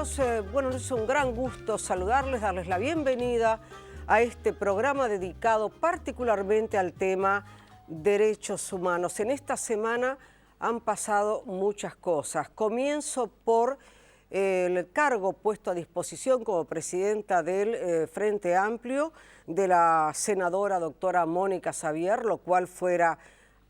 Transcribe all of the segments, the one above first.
amigos, es un gran gusto saludarles, darles la bienvenida a este programa dedicado particularmente al tema derechos humanos. En esta semana han pasado muchas cosas. Comienzo por el cargo puesto a disposición como presidenta del Frente Amplio de la senadora doctora Mónica Xavier, lo cual fuera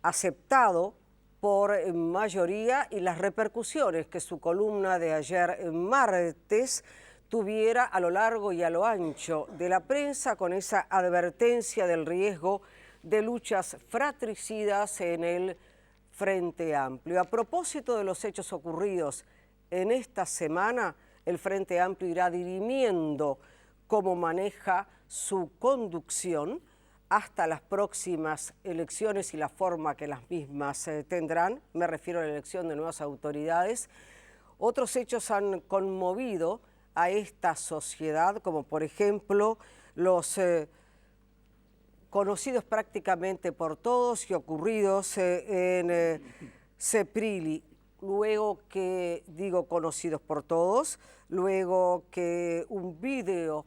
aceptado por mayoría, y las repercusiones que su columna de ayer martes tuviera a lo largo y a lo ancho de la prensa, con esa advertencia del riesgo de luchas fratricidas en el Frente Amplio. A propósito de los hechos ocurridos en esta semana, el Frente Amplio irá dirimiendo cómo maneja su conducción hasta las próximas elecciones y la forma que las mismas tendrán. Me refiero a la elección de nuevas autoridades. Otros hechos han conmovido a esta sociedad, como por ejemplo los conocidos prácticamente por todos y ocurridos en Ceprilli. Luego que, digo conocidos por todos, luego que un video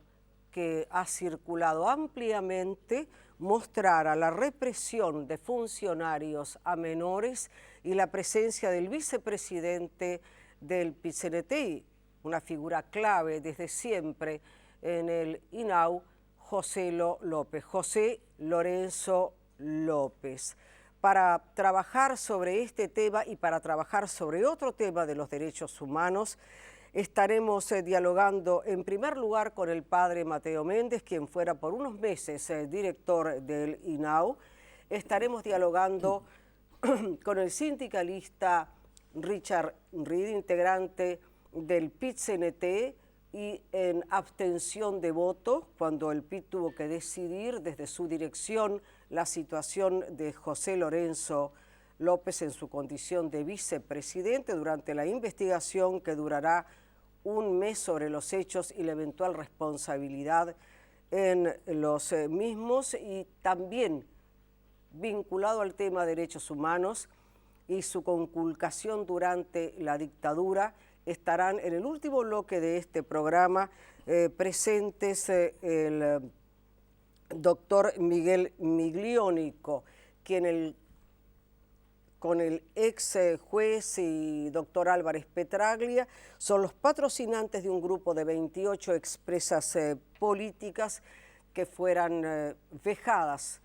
que ha circulado ampliamente mostrara la represión de funcionarios a menores y la presencia del vicepresidente del PIT-CNT, una figura clave desde siempre en el INAU, José Lorenzo López. Para trabajar sobre este tema y para trabajar sobre otro tema de los derechos humanos, estaremos dialogando en primer lugar con el padre Mateo Méndez, quien fuera por unos meses director del INAU. Estaremos dialogando con el sindicalista Richard Reed, integrante del PIT-CNT, y en abstención de voto, cuando el PIT tuvo que decidir desde su dirección la situación de José Lorenzo López en su condición de vicepresidente durante la investigación que durará un mes sobre los hechos y la eventual responsabilidad en los mismos, y también vinculado al tema de derechos humanos y su conculcación durante la dictadura. Estarán en el último bloque de este programa presentes el doctor Miguel Miglionico, quien con el ex juez y doctor Álvarez Petraglia son los patrocinantes de un grupo de 28 expresas políticas que fueran vejadas,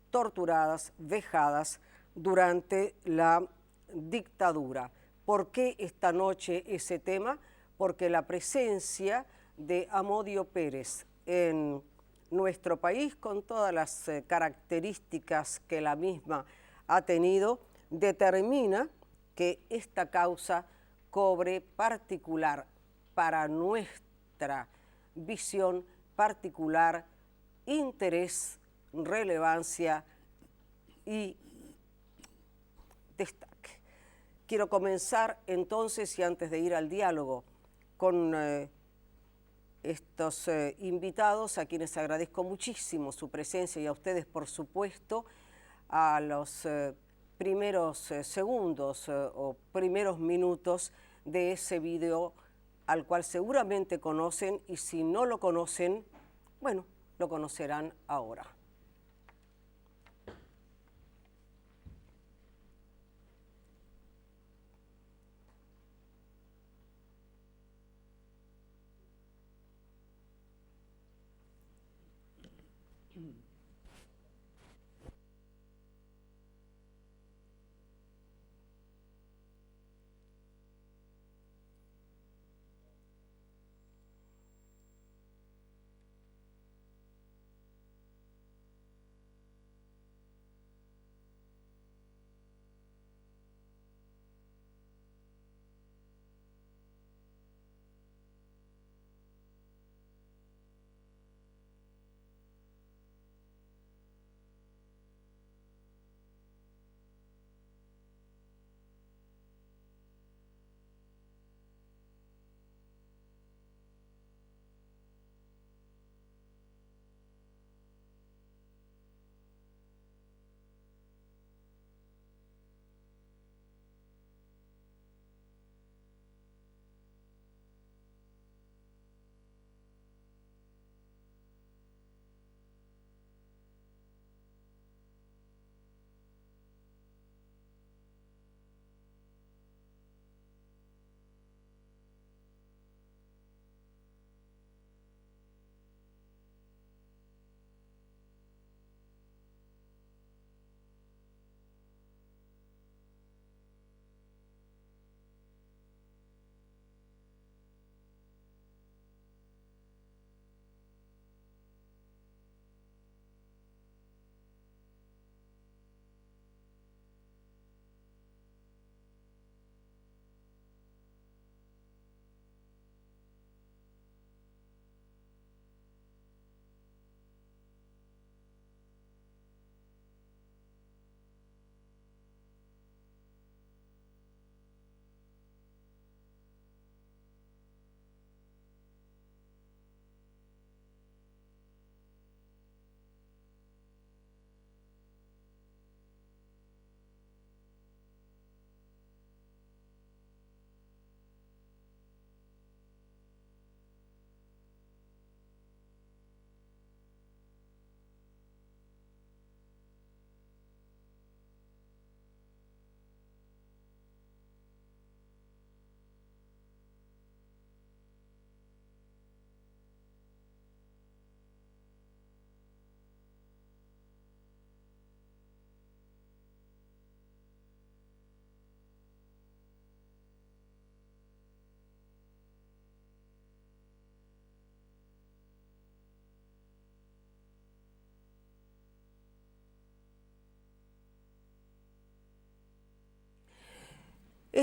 torturadas, vejadas durante la dictadura. ¿Por qué esta noche ese tema? Porque la presencia de Amodio Pérez en nuestro país, con todas las características que la misma ha tenido, determina que esta causa cobre particular, para nuestra visión, particular interés, relevancia y destaque. Quiero comenzar entonces, y antes de ir al diálogo con estos invitados, a quienes agradezco muchísimo su presencia, y a ustedes, por supuesto, a los primeros segundos o primeros minutos de ese video, al cual seguramente conocen, y si no lo conocen, bueno, lo conocerán ahora.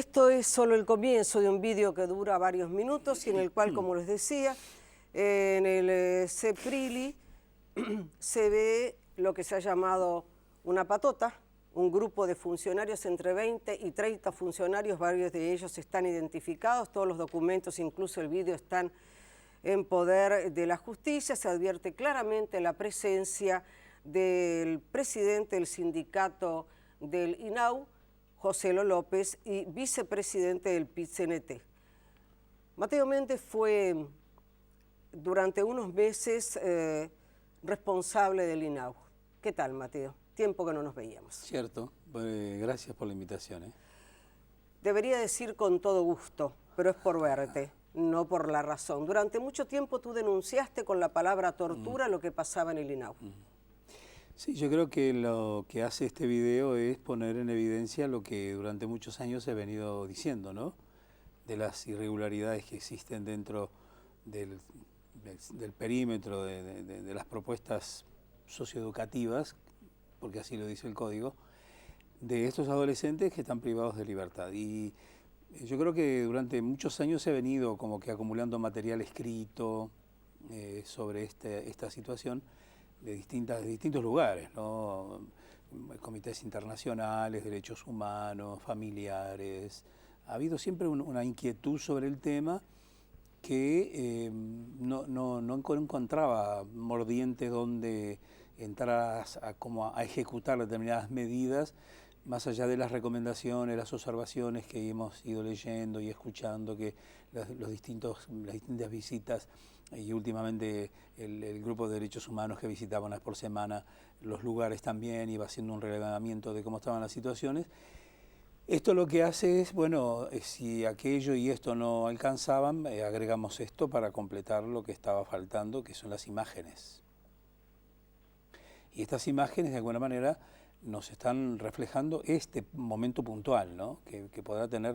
Esto es solo el comienzo de un vídeo que dura varios minutos y en el cual, como les decía, en el CEPRILI se ve lo que se ha llamado una patota, un grupo de funcionarios, entre 20 y 30 funcionarios, varios de ellos están identificados, todos los documentos, incluso el vídeo, están en poder de la justicia. Se advierte claramente la presencia del presidente del sindicato del INAU, José Lo López, y vicepresidente del PIT-CNT. Mateo Méndez fue durante unos meses responsable del INAU. ¿Qué tal, Mateo? Tiempo que no nos veíamos. Cierto, gracias por la invitación. Debería decir con todo gusto, pero es por verte, no por la razón. Durante mucho tiempo tú denunciaste con la palabra tortura lo que pasaba en el INAU. Sí, yo creo que lo que hace este video es poner en evidencia lo que durante muchos años he venido diciendo, ¿no? De las irregularidades que existen dentro del perímetro de las propuestas socioeducativas, porque así lo dice el código, de estos adolescentes que están privados de libertad. Y yo creo que durante muchos años he venido como que acumulando material escrito sobre esta situación de distintos lugares, ¿no? Comités internacionales, derechos humanos, familiares. Ha habido siempre una inquietud sobre el tema que no encontraba mordientes donde entrar a ejecutar determinadas medidas, más allá de las recomendaciones, las observaciones que hemos ido leyendo y escuchando, que las distintas visitas y últimamente el grupo de derechos humanos que visitaba una vez por semana los lugares también, iba haciendo un relevamiento de cómo estaban las situaciones. Esto lo que hace es, bueno, si aquello y esto no alcanzaban, agregamos esto para completar lo que estaba faltando, que son las imágenes. Y estas imágenes, de alguna manera, nos están reflejando este momento puntual, ¿no? Que podrá tener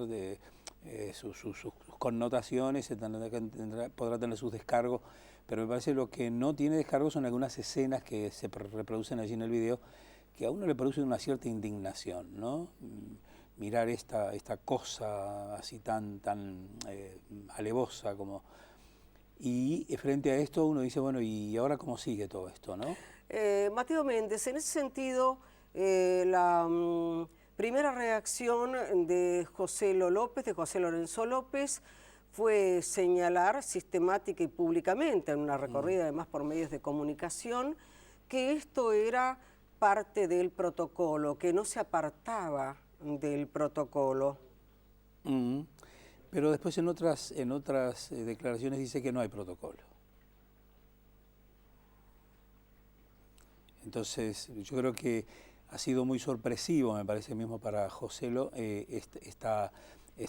sus connotaciones, podrá tener sus descargos, pero me parece lo que no tiene descargos son algunas escenas que se reproducen allí en el video, que a uno le produce una cierta indignación, ¿no? Mirar esta cosa así tan alevosa como... Y frente a esto uno dice, bueno, ¿y ahora cómo sigue todo esto, no? Mateo Méndez, en ese sentido, la primera reacción de José Lo López, de José Lorenzo López, fue señalar sistemática y públicamente, en una recorrida además por medios de comunicación, que esto era parte del protocolo, que no se apartaba del protocolo. Pero después en otras declaraciones dice que no hay protocolo. Entonces yo creo que ha sido muy sorpresivo, me parece mismo para José Lo, esta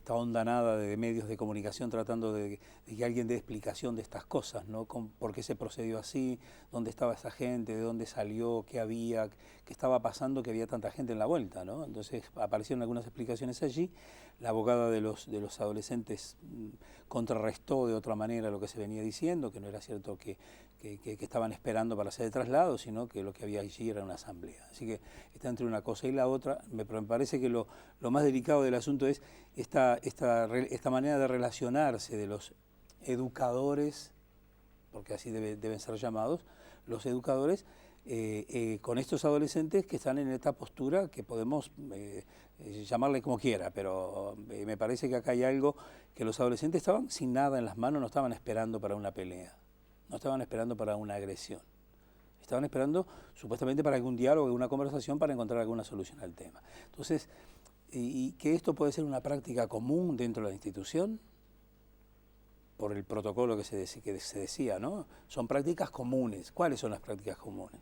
hondanada de medios de comunicación tratando de que alguien dé explicación de estas cosas, ¿no? ¿Por qué se procedió así? ¿Dónde estaba esa gente? ¿De dónde salió? ¿Qué había? ¿Qué estaba pasando que había tanta gente en la vuelta, ¿no? Entonces aparecieron algunas explicaciones allí. La abogada de los adolescentes contrarrestó de otra manera lo que se venía diciendo, que no era cierto que estaban esperando para hacer el traslado, sino que lo que había allí era una asamblea. Así que está entre una cosa y la otra. Me parece que lo más delicado del asunto es esta manera de relacionarse de los educadores, porque así deben ser llamados, los educadores, con estos adolescentes que están en esta postura que podemos llamarle como quiera, pero me parece que acá hay algo que los adolescentes estaban sin nada en las manos, no estaban esperando para una pelea, no estaban esperando para una agresión, estaban esperando supuestamente para algún diálogo, alguna conversación para encontrar alguna solución al tema. Entonces, y que esto puede ser una práctica común dentro de la institución, por el protocolo que se decía, ¿no? Son prácticas comunes. ¿Cuáles son las prácticas comunes?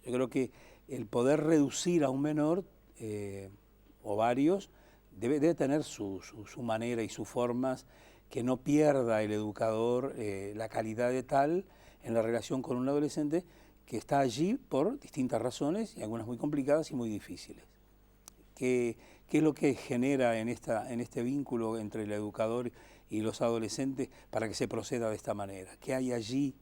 Yo creo que el poder reducir a un menor o varios debe tener su manera y sus formas, que no pierda el educador la calidad de tal en la relación con un adolescente que está allí por distintas razones, y algunas muy complicadas y muy difíciles. ¿Qué es lo que genera en este vínculo entre el educador y los adolescentes para que se proceda de esta manera? ¿Qué hay allí?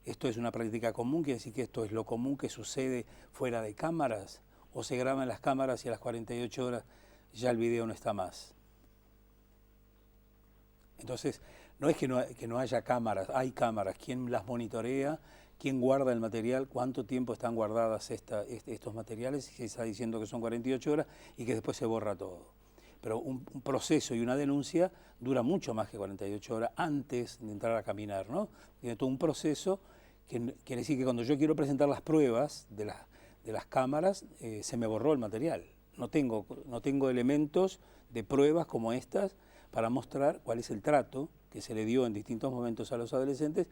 ¿Esto es una práctica común? ¿Quiere decir que esto es lo común que sucede fuera de cámaras? ¿O se graba en las cámaras y a las 48 horas ya el video no está más? Entonces, no es que no haya cámaras, hay cámaras. ¿Quién las monitorea? ¿Quién guarda el material? ¿Cuánto tiempo están guardadas estos materiales? Se está diciendo que son 48 horas y que después se borra todo. Pero un proceso y una denuncia dura mucho más que 48 horas antes de entrar a caminar, ¿no? Tiene todo un proceso que quiere decir que cuando yo quiero presentar las pruebas de las cámaras, se me borró el material. No tengo elementos de pruebas como estas para mostrar cuál es el trato que se le dio en distintos momentos a los adolescentes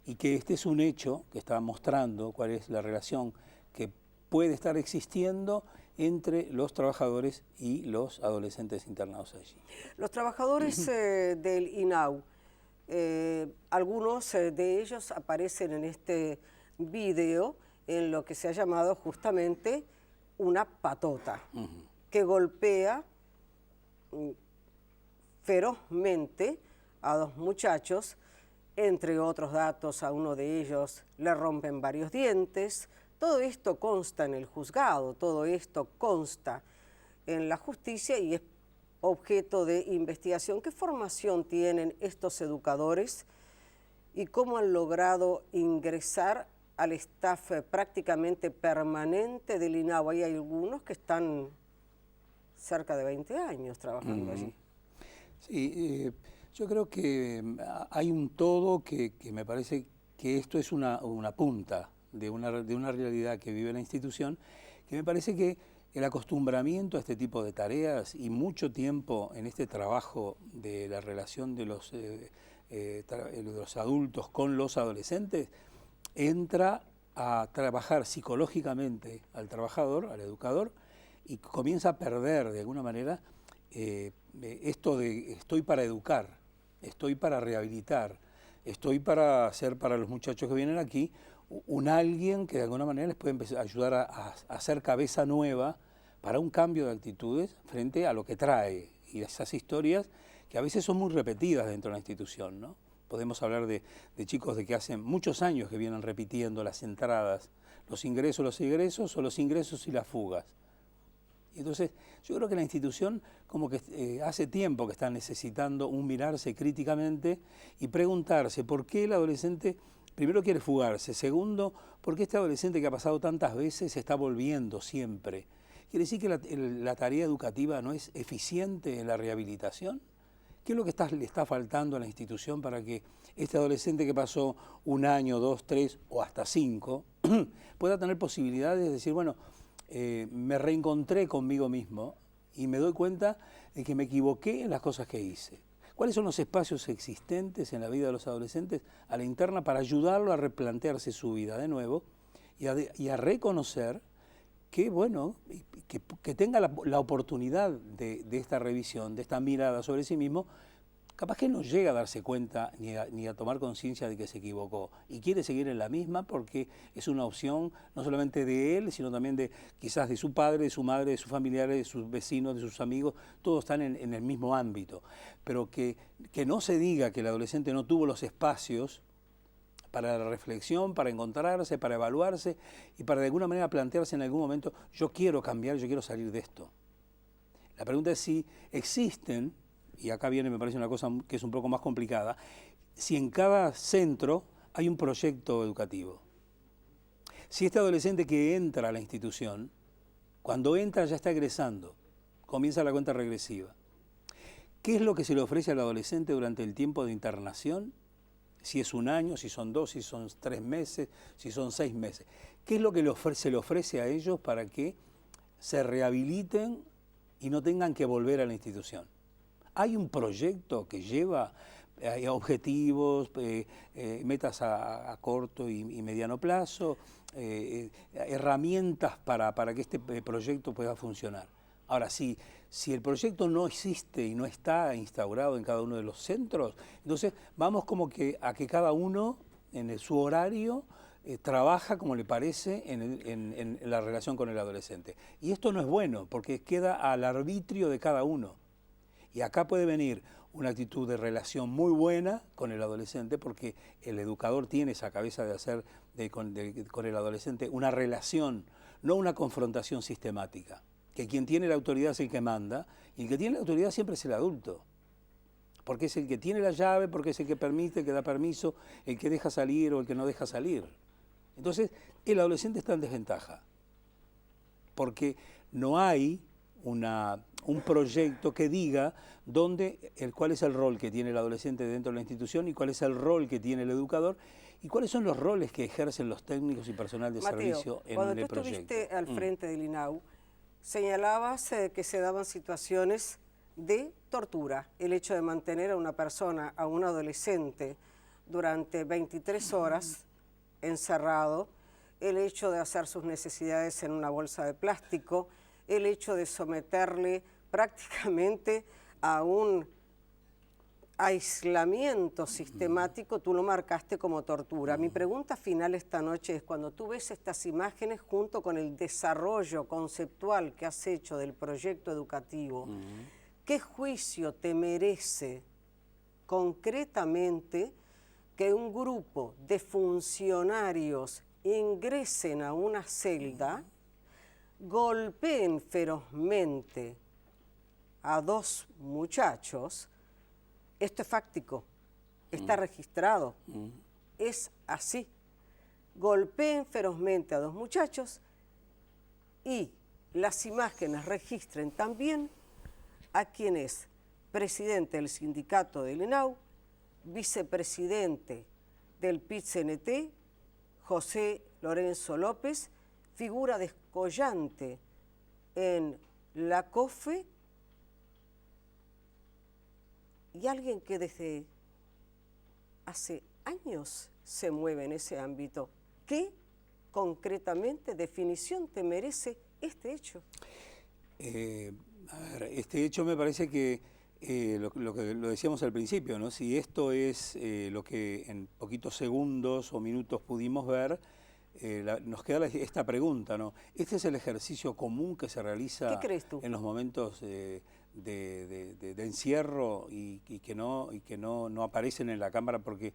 y que este es un hecho que está mostrando cuál es la relación que puede estar existiendo entre los trabajadores y los adolescentes internados allí. Los trabajadores del INAU, algunos de ellos aparecen en este video en lo que se ha llamado justamente una patota, que golpea ferozmente a dos muchachos. Entre otros datos, a uno de ellos le rompen varios dientes. Todo esto consta en el juzgado, todo esto consta en la justicia y es objeto de investigación. ¿Qué formación tienen estos educadores y cómo han logrado ingresar al staff prácticamente permanente del INAU? Hay algunos que están cerca de 20 años trabajando allí. Sí, yo creo que hay un todo que me parece que esto es una punta de una realidad que vive la institución, que me parece que el acostumbramiento a este tipo de tareas y mucho tiempo en este trabajo de la relación de los adultos con los adolescentes entra a trabajar psicológicamente al trabajador, al educador, y comienza a perder de alguna manera esto de estoy para educar, estoy para rehabilitar, estoy para hacer para los muchachos que vienen aquí un alguien que de alguna manera les puede empezar a ayudar a hacer cabeza nueva para un cambio de actitudes frente a lo que trae y esas historias que a veces son muy repetidas dentro de la institución, ¿no? Podemos hablar de chicos de que hace muchos años que vienen repitiendo las entradas, los ingresos o los ingresos y las fugas. Entonces, yo creo que la institución como que hace tiempo que está necesitando un mirarse críticamente y preguntarse por qué el adolescente, primero, quiere fugarse, segundo, por qué este adolescente que ha pasado tantas veces se está volviendo siempre. ¿Quiere decir que la tarea educativa no es eficiente en la rehabilitación? ¿Qué es lo que le está faltando a la institución para que este adolescente que pasó 1 año, 2, 3 o hasta 5 pueda tener posibilidades de decir, bueno, me reencontré conmigo mismo y me doy cuenta de que me equivoqué en las cosas que hice? ¿Cuáles son los espacios existentes en la vida de los adolescentes a la interna para ayudarlo a replantearse su vida de nuevo y a reconocer que, bueno, que tenga la oportunidad de esta revisión, de esta mirada sobre sí mismo? Capaz que no llega a darse cuenta ni a tomar conciencia de que se equivocó y quiere seguir en la misma porque es una opción no solamente de él, sino también de quizás de su padre, de su madre, de sus familiares, de sus vecinos, de sus amigos. Todos están en el mismo ámbito. Pero que no se diga que el adolescente no tuvo los espacios para la reflexión, para encontrarse, para evaluarse y para de alguna manera plantearse en algún momento, yo quiero cambiar, yo quiero salir de esto. La pregunta es si existen, y acá viene, me parece una cosa que es un poco más complicada, si en cada centro hay un proyecto educativo. Si este adolescente que entra a la institución, cuando entra ya está egresando, comienza la cuenta regresiva. ¿Qué es lo que se le ofrece al adolescente durante el tiempo de internación? Si es 1 año, si son 2, si son 3 meses, si son 6 meses. ¿Qué es lo que se le ofrece a ellos para que se rehabiliten y no tengan que volver a la institución? Hay un proyecto que lleva objetivos, metas a corto y mediano plazo, herramientas para que este proyecto pueda funcionar. Ahora, si el proyecto no existe y no está instaurado en cada uno de los centros, entonces vamos como que a que cada uno en su horario trabaja como le parece en la relación con el adolescente. Y esto no es bueno porque queda al arbitrio de cada uno. Y acá puede venir una actitud de relación muy buena con el adolescente porque el educador tiene esa cabeza de hacer con el adolescente una relación, no una confrontación sistemática. Que quien tiene la autoridad es el que manda y el que tiene la autoridad siempre es el adulto. porque es el que tiene la llave, porque es el que permite, el que da permiso, el que deja salir o el que no deja salir. Entonces, el adolescente está en desventaja, porque no hay un proyecto que diga cuál es el rol que tiene el adolescente dentro de la institución y cuál es el rol que tiene el educador y cuáles son los roles que ejercen los técnicos y personal de servicio en el proyecto. Cuando tú estuviste al frente del INAU, señalabas que se daban situaciones de tortura. El hecho de mantener a una persona, a un adolescente, durante 23 horas encerrado, el hecho de hacer sus necesidades en una bolsa de plástico, el hecho de someterle prácticamente a un aislamiento sistemático, tú lo marcaste como tortura. Mi pregunta final esta noche es, cuando tú ves estas imágenes junto con el desarrollo conceptual que has hecho del proyecto educativo, ¿qué juicio te merece concretamente que un grupo de funcionarios ingresen a una celda, golpeen ferozmente a dos muchachos? Esto es fáctico, está registrado, es así. Golpeen ferozmente a dos muchachos y las imágenes registren también a quien es presidente del sindicato del INAU, vicepresidente del PIT-CNT, José Lorenzo López, figura descollante en la COFE, y alguien que desde hace años se mueve en ese ámbito. ¿Qué concretamente definición te merece este hecho? A ver, este hecho me parece que lo decíamos al principio, ¿no? Si esto es lo que en poquitos segundos o minutos pudimos ver, nos queda esta pregunta, ¿no? ¿Este es el ejercicio común que se realiza en los momentos de encierro y que no aparecen en la cámara porque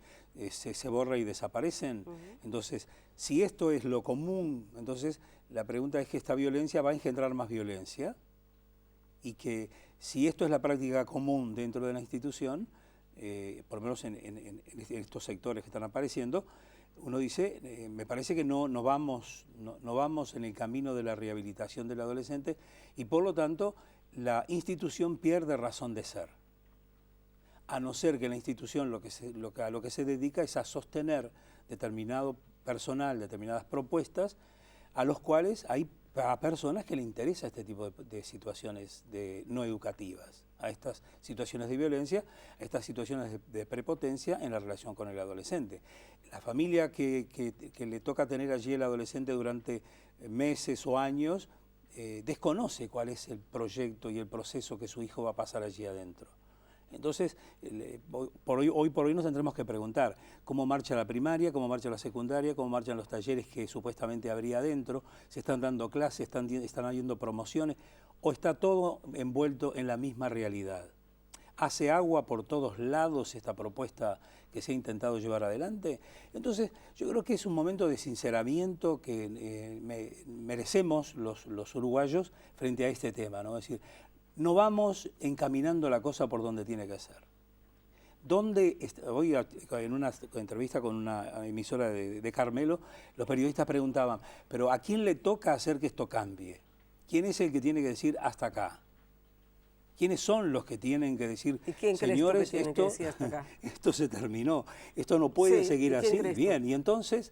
se borra y desaparecen? Entonces, si esto es lo común, entonces la pregunta es que esta violencia va a engendrar más violencia, y que si esto es la práctica común dentro de la institución, por lo menos en estos sectores que están apareciendo, uno dice, me parece que no vamos en el camino de la rehabilitación del adolescente y por lo tanto la institución pierde razón de ser. A no ser que la institución a lo que se dedica es a sostener determinado personal, determinadas propuestas, a los cuales hay a personas que le interesa este tipo de situaciones no educativas, a estas situaciones de violencia, a estas situaciones de prepotencia en la relación con el adolescente. La familia que le toca tener allí el adolescente durante meses o años desconoce cuál es el proyecto y el proceso que su hijo va a pasar allí adentro. Entonces, hoy por hoy nos tendremos que preguntar cómo marcha la primaria, cómo marcha la secundaria, cómo marchan los talleres que supuestamente habría adentro, se están dando clases, están habiendo promociones, o está todo envuelto en la misma realidad. ¿Hace agua por todos lados esta propuesta que se ha intentado llevar adelante? Entonces, yo creo que es un momento de sinceramiento que merecemos los uruguayos frente a este tema, ¿no? Es decir, no vamos encaminando la cosa por donde tiene que ser. Hoy en una entrevista con una emisora de Carmelo, los periodistas preguntaban, pero ¿a quién le toca hacer que esto cambie? ¿Quién es el que tiene que decir hasta acá? ¿Quiénes son los que tienen que decir, señores, esto se terminó, esto no puede seguir así? Bien, y entonces,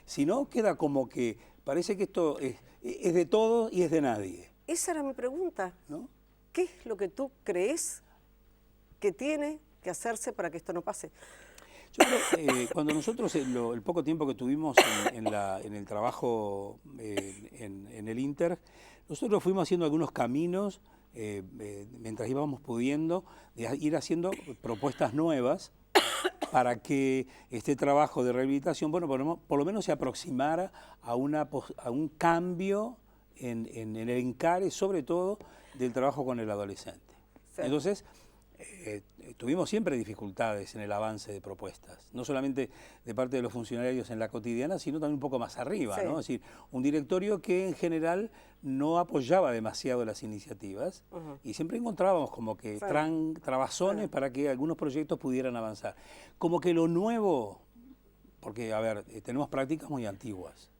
si no, queda como que parece que esto es de todos y es de nadie. Esa era mi pregunta, ¿no? ¿Qué es lo que tú crees que tiene que hacerse para que esto no pase? Yo creo, cuando nosotros, el poco tiempo que tuvimos en el trabajo en el Inter, nosotros fuimos haciendo algunos caminos, mientras íbamos pudiendo, de ir haciendo propuestas nuevas para que este trabajo de rehabilitación, bueno, por lo menos se aproximara a un cambio en el encare, sobre todo, del trabajo con el adolescente. Sí. Entonces, tuvimos siempre dificultades en el avance de propuestas, no solamente de parte de los funcionarios en la cotidiana, sino también un poco más arriba, sí. ¿no? Es decir, un directorio que en general no apoyaba demasiado las iniciativas y siempre encontrábamos como que sí. trabazones para que algunos proyectos pudieran avanzar. Como que lo nuevo, porque, a ver, tenemos prácticas muy antiguas,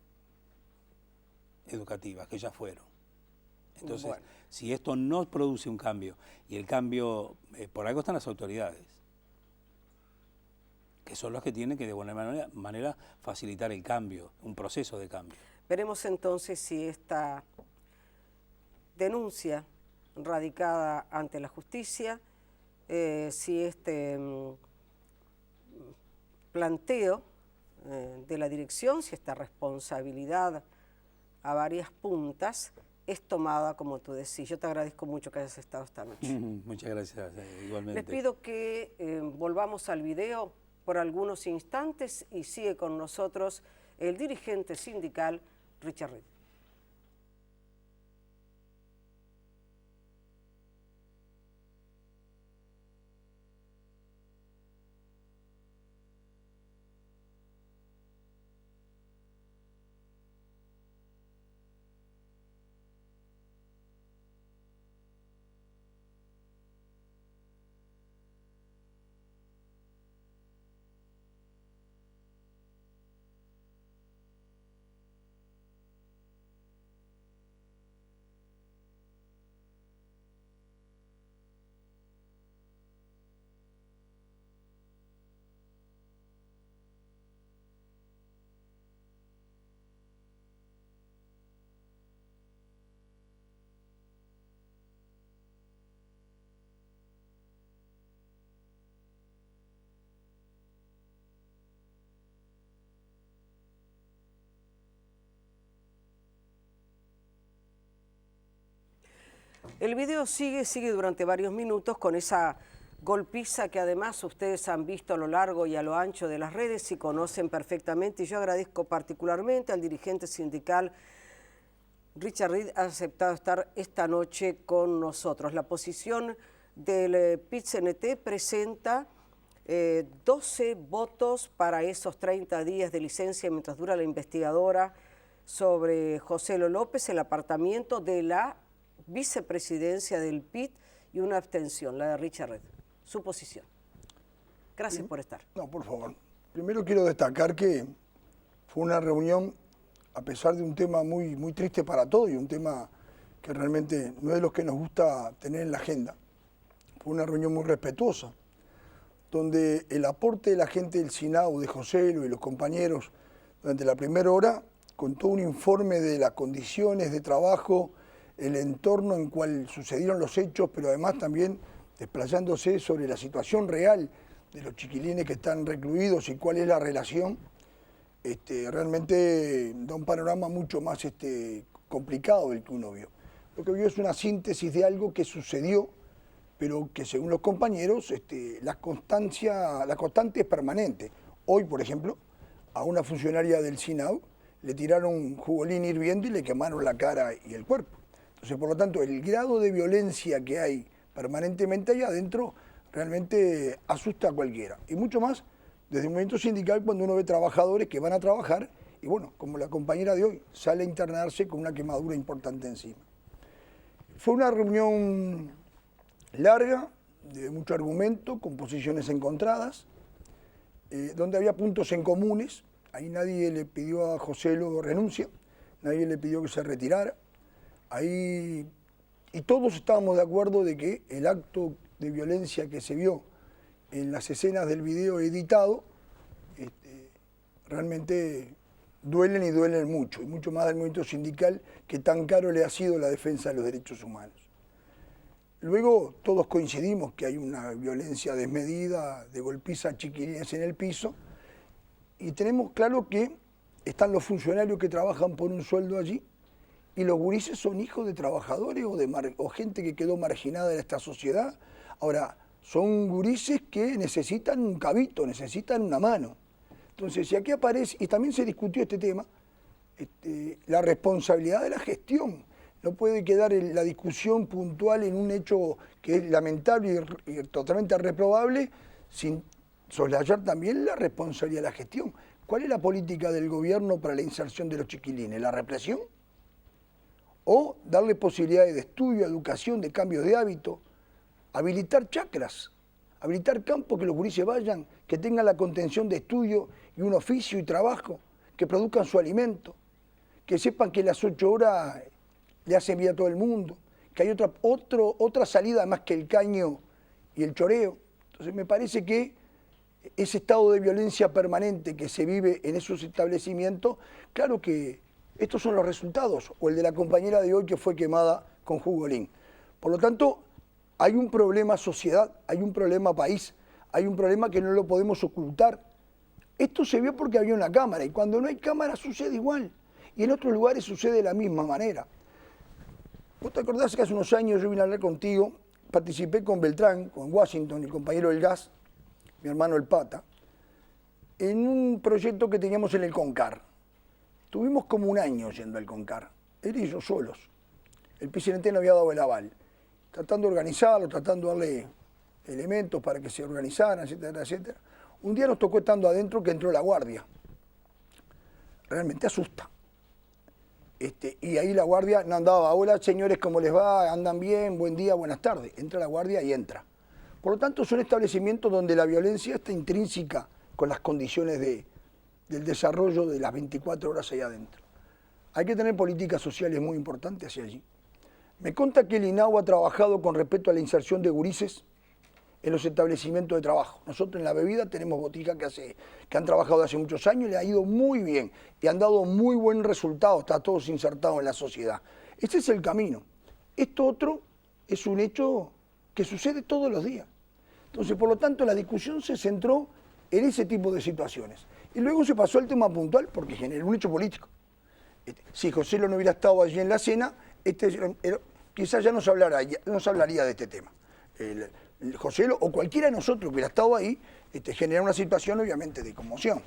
educativas, que ya fueron. Entonces, bueno, si esto no produce un cambio, y el cambio, por algo están las autoridades, que son los que tienen que de buena manera facilitar el cambio, un proceso de cambio. Veremos entonces si esta denuncia radicada ante la justicia, si este planteo de la dirección, si esta responsabilidad a varias puntas es tomada, como tú decís. Yo te agradezco mucho que hayas estado esta noche. Muchas gracias, igualmente. Les pido que volvamos al video por algunos instantes y sigue con nosotros el dirigente sindical Richard Reed. El video sigue durante varios minutos con esa golpiza que además ustedes han visto a lo largo y a lo ancho de las redes y conocen perfectamente. Y yo agradezco particularmente al dirigente sindical Richard Reed ha aceptado estar esta noche con nosotros. La posición del PIT-CNT presenta 12 votos para esos 30 días de licencia mientras dura la investigadora sobre Joselo López, el apartamiento de la vicepresidencia del PIT y una abstención, la de Richard Reed. Su posición. Gracias por estar. No, por favor. Primero quiero destacar que fue una reunión, a pesar de un tema muy triste para todos y un tema que realmente no es de los que nos gusta tener en la agenda. Fue una reunión muy respetuosa, donde el aporte de la gente del SINAU, de Joselo y los compañeros durante la primera hora contó un informe de las condiciones de trabajo, el entorno en cual sucedieron los hechos, pero además también desplazándose sobre la situación real de los chiquilines que están recluidos y cuál es la relación, realmente da un panorama mucho más complicado del que uno vio. Lo que vio es una síntesis de algo que sucedió, pero que según los compañeros la constante es permanente. Hoy, por ejemplo, a una funcionaria del SINAU le tiraron un jugolín hirviendo y le quemaron la cara y el cuerpo. Entonces, por lo tanto, el grado de violencia que hay permanentemente allá adentro realmente asusta a cualquiera. Y mucho más desde el movimiento sindical cuando uno ve trabajadores que van a trabajar y bueno, como la compañera de hoy, sale a internarse con una quemadura importante encima. Fue una reunión larga, de mucho argumento, con posiciones encontradas, donde había puntos en comunes. Ahí nadie le pidió a Joselo renuncia, nadie le pidió que se retirara. Ahí, y todos estábamos de acuerdo de que el acto de violencia que se vio en las escenas del video editado realmente duelen y duelen mucho, y mucho más del movimiento sindical que tan caro le ha sido la defensa de los derechos humanos. Luego todos coincidimos que hay una violencia desmedida, de golpiza a chiquilines en el piso, y tenemos claro que están los funcionarios que trabajan por un sueldo allí, y los gurises son hijos de trabajadores o gente que quedó marginada de esta sociedad. Ahora, son gurises que necesitan un cabito, necesitan una mano. Entonces, si aquí aparece, y también se discutió este tema, la responsabilidad de la gestión. No puede quedar la discusión puntual en un hecho que es lamentable y totalmente reprobable sin soslayar también la responsabilidad de la gestión. ¿Cuál es la política del gobierno para la inserción de los chiquilines? ¿La represión? ¿O darle posibilidades de estudio, educación, de cambios de hábito? Habilitar chacras, habilitar campos que los gurises vayan, que tengan la contención de estudio y un oficio y trabajo, que produzcan su alimento, que sepan que las 8 horas le hacen bien a todo el mundo, que hay otra salida más que el caño y el choreo. Entonces me parece que ese estado de violencia permanente que se vive en esos establecimientos, claro que estos son los resultados, o el de la compañera de hoy que fue quemada con jugolín. Por lo tanto, hay un problema sociedad, hay un problema país, hay un problema que no lo podemos ocultar. Esto se vio porque había una cámara, y cuando no hay cámara sucede igual, y en otros lugares sucede de la misma manera. ¿Vos te acordás que hace unos años yo vine a hablar contigo, participé con Beltrán, con Washington, el compañero del gas, mi hermano el Pata, en un proyecto que teníamos en el CONCAR. Tuvimos como un año yendo al CONCAR, él y yo solos. El PCNT no había dado el aval, tratando de organizarlo, tratando de darle elementos para que se organizaran, etcétera, etcétera. Un día nos tocó estando adentro que entró la guardia. Realmente asusta. Y ahí la guardia no andaba, hola señores, ¿cómo les va? ¿Andan bien? Buen día, buenas tardes. Entra la guardia y entra. Por lo tanto, son establecimientos donde la violencia está intrínseca con las condiciones del desarrollo de las 24 horas allá adentro. Hay que tener políticas sociales muy importantes hacia allí. Me consta que el INAU ha trabajado con respecto a la inserción de gurises en los establecimientos de trabajo. Nosotros en la bebida tenemos boticas que han trabajado hace muchos años y le ha ido muy bien y han dado muy buen resultado, está todos insertados en la sociedad. Este es el camino. Esto otro es un hecho que sucede todos los días. Entonces, por lo tanto, la discusión se centró en ese tipo de situaciones. Y luego se pasó al tema puntual porque generó un hecho político. Si José no hubiera estado allí en la cena, quizás ya no se hablaría de este tema. José o cualquiera de nosotros que hubiera estado ahí, genera una situación obviamente de conmoción.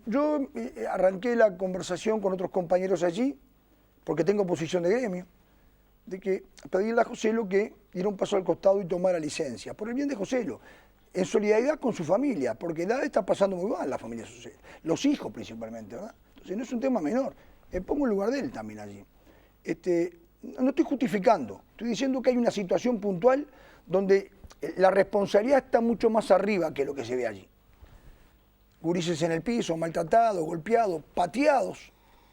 Yo arranqué la conversación con otros compañeros allí, porque tengo posición de gremio, de que pedirle a Joselo que diera un paso al costado y tomara licencia, por el bien de Joselo, en solidaridad con su familia, porque la está pasando muy mal la familia social, los hijos principalmente, ¿verdad? Entonces no es un tema menor, me pongo en lugar de él también allí. No estoy justificando, estoy diciendo que hay una situación puntual donde la responsabilidad está mucho más arriba que lo que se ve allí. Gurises en el piso, maltratados, golpeados, pateados,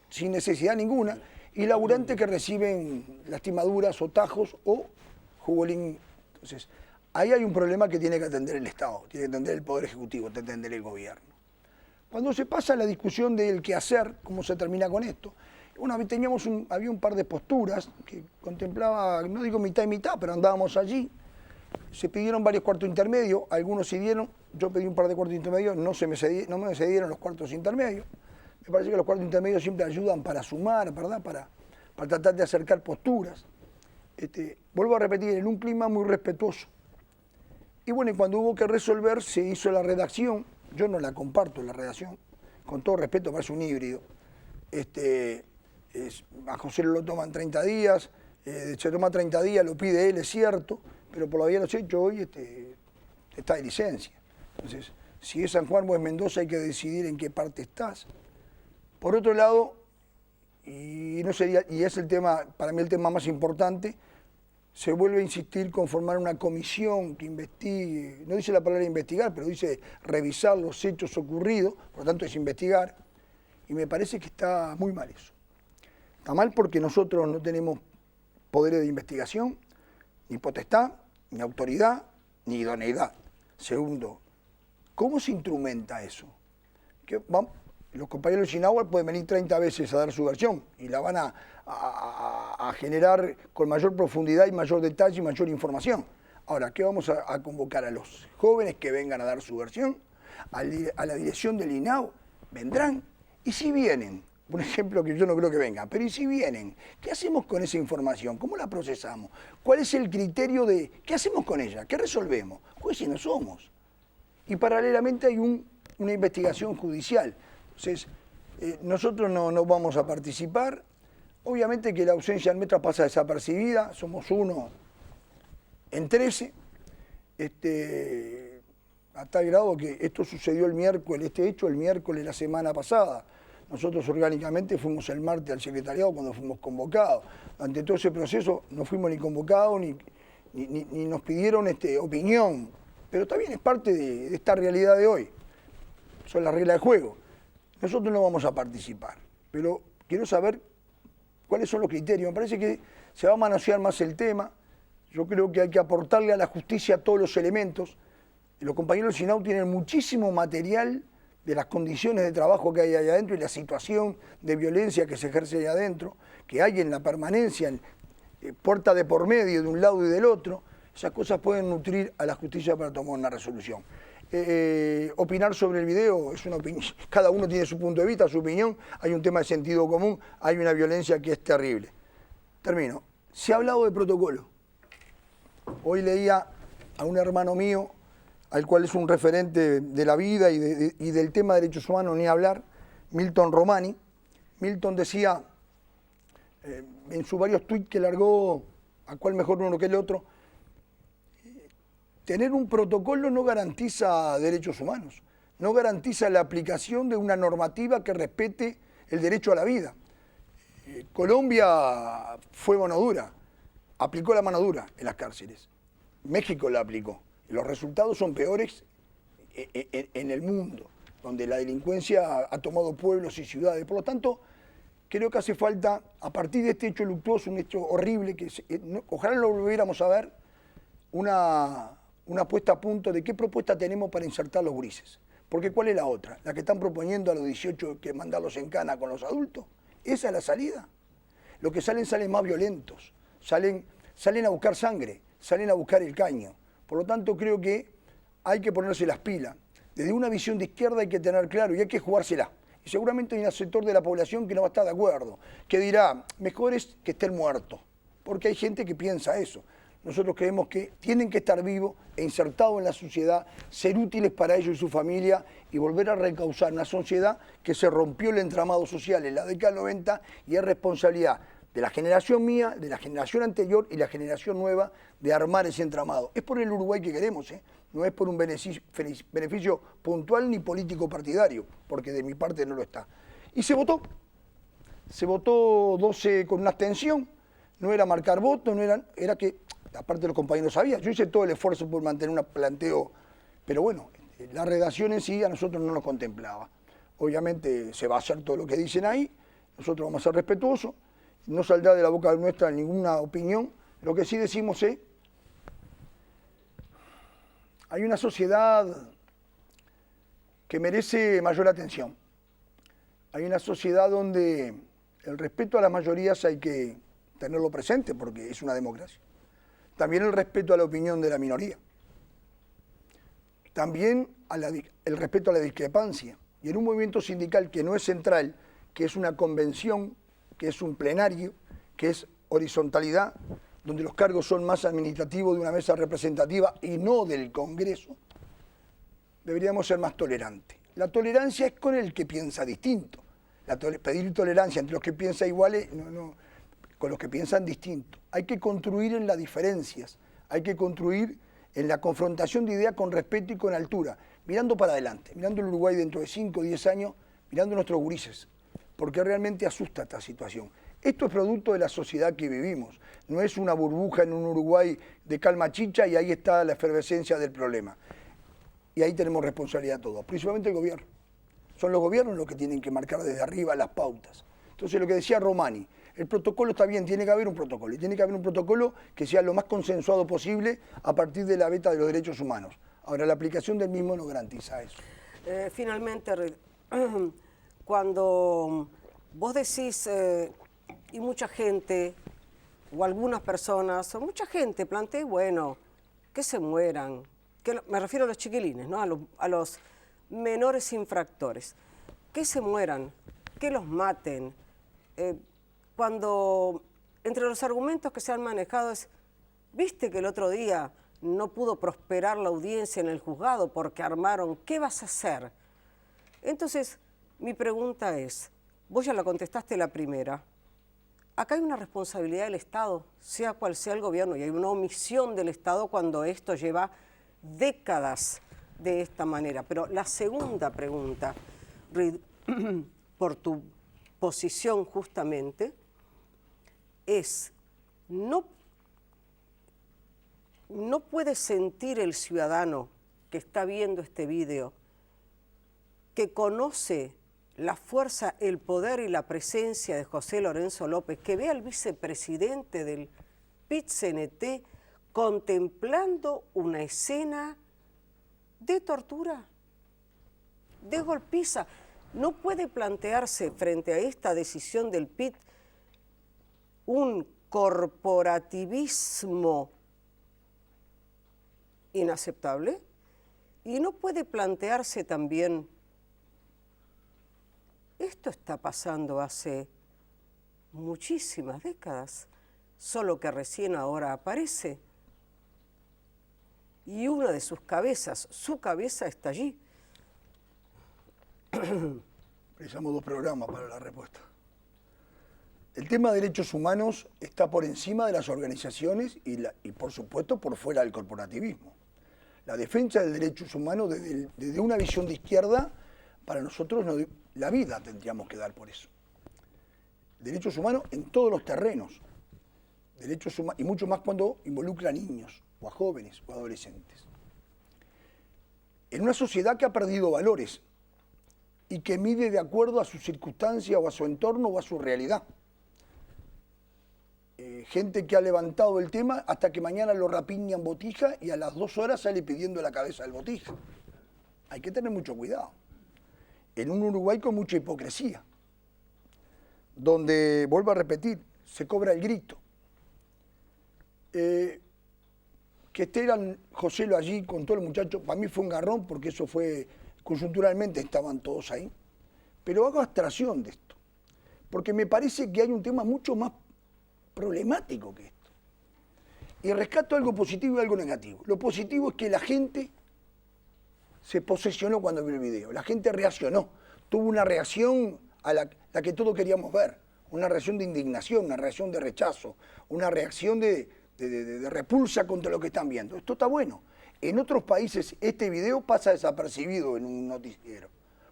sin necesidad ninguna, y laburantes que reciben lastimaduras o tajos o jugolín. Entonces, ahí hay un problema que tiene que atender el Estado, tiene que atender el Poder Ejecutivo, tiene que atender el Gobierno. Cuando se pasa la discusión del qué hacer, cómo se termina con esto, bueno, había un par de posturas que contemplaba, no digo mitad y mitad, pero andábamos allí. Se pidieron varios cuartos intermedios, algunos se dieron, yo pedí un par de cuartos intermedios, no me cedieron los cuartos intermedios. Me parece que los cuartos intermedios siempre ayudan para sumar, ¿verdad? Para tratar de acercar posturas. Vuelvo a repetir, en un clima muy respetuoso. Y bueno, y cuando hubo que resolver, se hizo la redacción. Yo no la comparto, la redacción. Con todo respeto, parece un híbrido. A José lo toman 30 días, se toma 30 días, lo pide él, es cierto, pero por la vía de los hechos hoy está de licencia. Entonces, si es San Juan o es Mendoza, hay que decidir en qué parte estás. Por otro lado, y es el tema, para mí el tema más importante, se vuelve a insistir con formar una comisión que investigue, no dice la palabra investigar, pero dice revisar los hechos ocurridos, por lo tanto es investigar, y me parece que está muy mal eso. Está mal porque nosotros no tenemos poderes de investigación, ni potestad, ni autoridad, ni idoneidad. Segundo, ¿cómo se instrumenta eso? Los compañeros de Chinagua pueden venir 30 veces a dar su versión y la van a generar con mayor profundidad y mayor detalle y mayor información. Ahora, ¿qué vamos a convocar? A los jóvenes que vengan a dar su versión, a la dirección del INAU, vendrán. Y si vienen, un ejemplo que yo no creo que venga, pero ¿y si vienen? ¿Qué hacemos con esa información? ¿Cómo la procesamos? ¿Cuál es el criterio de qué hacemos con ella? ¿Qué resolvemos? Jueces no somos. Y paralelamente hay una investigación judicial. Entonces, nosotros no vamos a participar. Obviamente que la ausencia del METRA pasa desapercibida, somos 1 en 13, a tal grado que esto sucedió el miércoles, este hecho el miércoles de la semana pasada. Nosotros orgánicamente fuimos el martes al secretariado cuando fuimos convocados. Ante todo ese proceso no fuimos ni convocados ni nos pidieron opinión, pero también es parte de esta realidad de hoy. Son las reglas de juego. Nosotros no vamos a participar, pero quiero saber cuáles son los criterios. Me parece que se va a manosear más el tema. Yo creo que hay que aportarle a la justicia todos los elementos. Los compañeros del SINAU tienen muchísimo material de las condiciones de trabajo que hay allá adentro y la situación de violencia que se ejerce allá adentro, que hay en la permanencia, puerta de por medio de un lado y del otro. Esas cosas pueden nutrir a la justicia para tomar una resolución. Opinar sobre el video es una opinión, cada uno tiene su punto de vista, su opinión, hay un tema de sentido común, hay una violencia que es terrible. Termino. Se ha hablado de protocolo. Hoy leía a un hermano mío, al cual es un referente de la vida y del tema de derechos humanos, ni hablar, Milton Romani. Milton decía, en sus varios tuits que largó, a cuál mejor uno que el otro, tener un protocolo no garantiza derechos humanos, no garantiza la aplicación de una normativa que respete el derecho a la vida. Colombia fue mano dura, aplicó la mano dura en las cárceles. México la aplicó. Los resultados son peores en el mundo, donde la delincuencia ha tomado pueblos y ciudades. Por lo tanto, creo que hace falta, a partir de este hecho luctuoso, un hecho horrible, que ojalá lo volviéramos a ver, una puesta a punto de qué propuesta tenemos para insertar los grises. Porque ¿cuál es la otra? La que están proponiendo a los 18 que mandarlos en cana con los adultos. ¿Esa es la salida? Los que salen más violentos, salen a buscar sangre, salen a buscar el caño. Por lo tanto, creo que hay que ponerse las pilas. Desde una visión de izquierda hay que tener claro y hay que jugársela. Y seguramente hay un sector de la población que no va a estar de acuerdo, que dirá, mejor es que estén muertos, porque hay gente que piensa eso. Nosotros creemos que tienen que estar vivos e insertados en la sociedad, ser útiles para ellos y su familia y volver a reencauzar una sociedad que se rompió el entramado social en la década del 90 y es responsabilidad de la generación mía, de la generación anterior y la generación nueva de armar ese entramado. Es por el Uruguay que queremos, no es por un beneficio puntual ni político partidario, porque de mi parte no lo está. Y se votó 12 con una abstención, no era marcar votos, era que, aparte los compañeros sabían, yo hice todo el esfuerzo por mantener un planteo, pero bueno, la redacción en sí a nosotros no nos contemplaba. Obviamente se va a hacer todo lo que dicen ahí, nosotros vamos a ser respetuosos, no saldrá de la boca nuestra ninguna opinión. Lo que sí decimos es, hay una sociedad que merece mayor atención. Hay una sociedad donde el respeto a las mayorías hay que tenerlo presente porque es una democracia. También el respeto a la opinión de la minoría. También el respeto a la discrepancia. Y en un movimiento sindical que no es central, que es una convención, que es un plenario, que es horizontalidad, donde los cargos son más administrativos de una mesa representativa y no del Congreso, deberíamos ser más tolerantes. La tolerancia es con el que piensa distinto. Pedir tolerancia entre los que piensan iguales, con los que piensan distinto. Hay que construir en las diferencias, hay que construir en la confrontación de ideas con respeto y con altura, mirando para adelante, mirando el Uruguay dentro de 5 o 10 años, mirando nuestros gurises, porque realmente asusta esta situación. Esto es producto de la sociedad que vivimos, no es una burbuja en un Uruguay de calma chicha y ahí está la efervescencia del problema. Y ahí tenemos responsabilidad todos, principalmente el gobierno. Son los gobiernos los que tienen que marcar desde arriba las pautas. Entonces lo que decía Romani, el protocolo está bien, tiene que haber un protocolo, y tiene que haber un protocolo que sea lo más consensuado posible a partir de la beta de los derechos humanos. Ahora, la aplicación del mismo no garantiza eso. Finalmente, cuando vos decís, y mucha gente, o algunas personas, o mucha gente plantea, bueno, que se mueran, me refiero a los chiquilines, ¿no? a los menores infractores, que se mueran, que los maten. Cuando entre los argumentos que se han manejado es, viste que el otro día no pudo prosperar la audiencia en el juzgado porque armaron, ¿qué vas a hacer? Entonces, mi pregunta es, vos ya la contestaste la primera, acá hay una responsabilidad del Estado, sea cual sea el gobierno, y hay una omisión del Estado cuando esto lleva décadas de esta manera. Pero la segunda pregunta, por tu posición justamente, es, no puede sentir el ciudadano que está viendo este video, que conoce la fuerza, el poder y la presencia de José Lorenzo López, que ve al vicepresidente del PIT-CNT contemplando una escena de tortura, de golpiza. No puede plantearse frente a esta decisión del PIT un corporativismo inaceptable, y no puede plantearse también, esto está pasando hace muchísimas décadas, solo que recién ahora aparece, y una de sus cabezas, su cabeza está allí. Precisamos 2 programas para la respuesta. El tema de derechos humanos está por encima de las organizaciones y por supuesto por fuera del corporativismo. La defensa de derechos humanos desde una visión de izquierda, para nosotros la vida tendríamos que dar por eso. Derechos humanos en todos los terrenos, derechos humanos, y mucho más cuando involucra a niños, o a jóvenes, o a adolescentes. En una sociedad que ha perdido valores y que mide de acuerdo a su circunstancia o a su entorno o a su realidad. Gente que ha levantado el tema hasta que mañana lo rapiñan botija y a las 2 horas sale pidiendo la cabeza del botija. Hay que tener mucho cuidado. En un Uruguay con mucha hipocresía, donde, vuelvo a repetir, se cobra el grito. Que estén José Lo allí con todos los muchachos, para mí fue un garrón porque eso fue, coyunturalmente estaban todos ahí. Pero hago abstracción de esto, porque me parece que hay un tema mucho más problemático que esto. Y rescato algo positivo y algo negativo. Lo positivo es que la gente se posesionó cuando vio el video. La gente reaccionó. Tuvo una reacción a la que todos queríamos ver. Una reacción de indignación, una reacción de rechazo, una reacción de repulsa contra lo que están viendo. Esto está bueno. En otros países este video pasa desapercibido en un noticiero,